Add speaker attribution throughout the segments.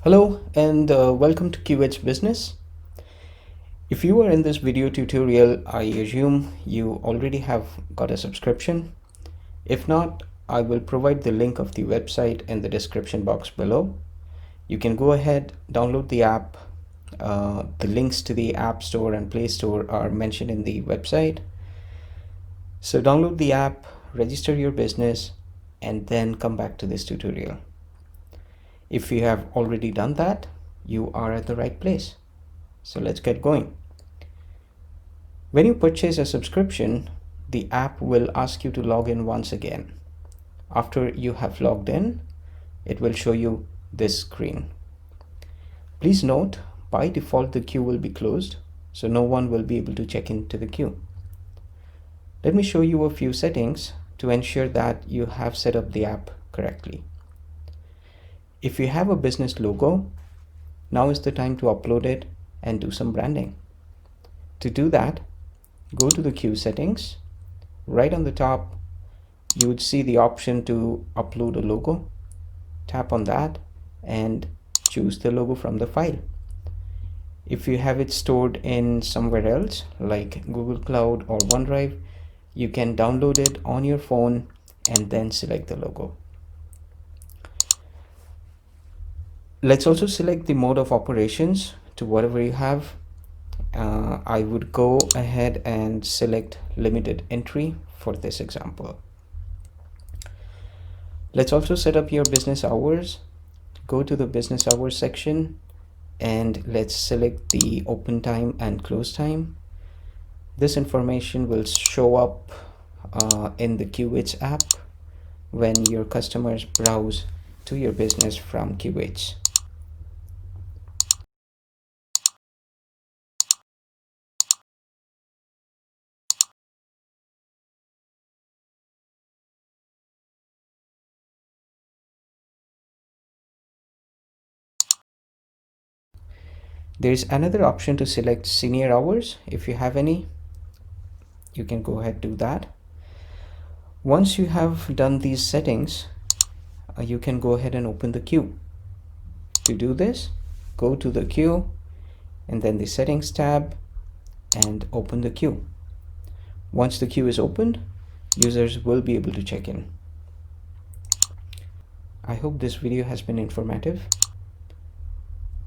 Speaker 1: Hello and welcome to QH Business. If you are in this video tutorial, I assume you already have got a subscription. If not, I will provide the link of the website in the description box below. You can go ahead, download the app. The links to the App Store and Play Store are mentioned in the website. So download the app, register your business, and then come back to this tutorial. If you have already done that, you are at the right place. So let's get going. When you purchase a subscription, the app will ask you to log in once again. After you have logged in, it will show you this screen. Please note, by default, the queue will be closed, so no one will be able to check into the queue. Let me show you a few settings to ensure that you have set up the app correctly. If you have a business logo, now is the time to upload it and do some branding. To do that, go to the queue settings. Right on the top, you would see the option to upload a logo. Tap on that and choose the logo from the file. If you have it stored in somewhere else like Google Cloud or OneDrive, you can download it on your phone and then select the logo. Let's also select the mode of operations to whatever you have. I would go ahead and select limited entry for this example. Let's also set up your business hours. Go to the business hours section and let's select the open time and close time. This information will show up in the QH app when your customers browse to your business from QH. There's another option to select senior hours. If you have any, you can go ahead and do that. Once you have done these settings, you can go ahead and open the queue. To do this, go to the queue and then the settings tab and open the queue. Once the queue is opened, users will be able to check in. I hope this video has been informative.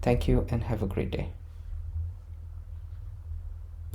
Speaker 1: Thank you and have a great day.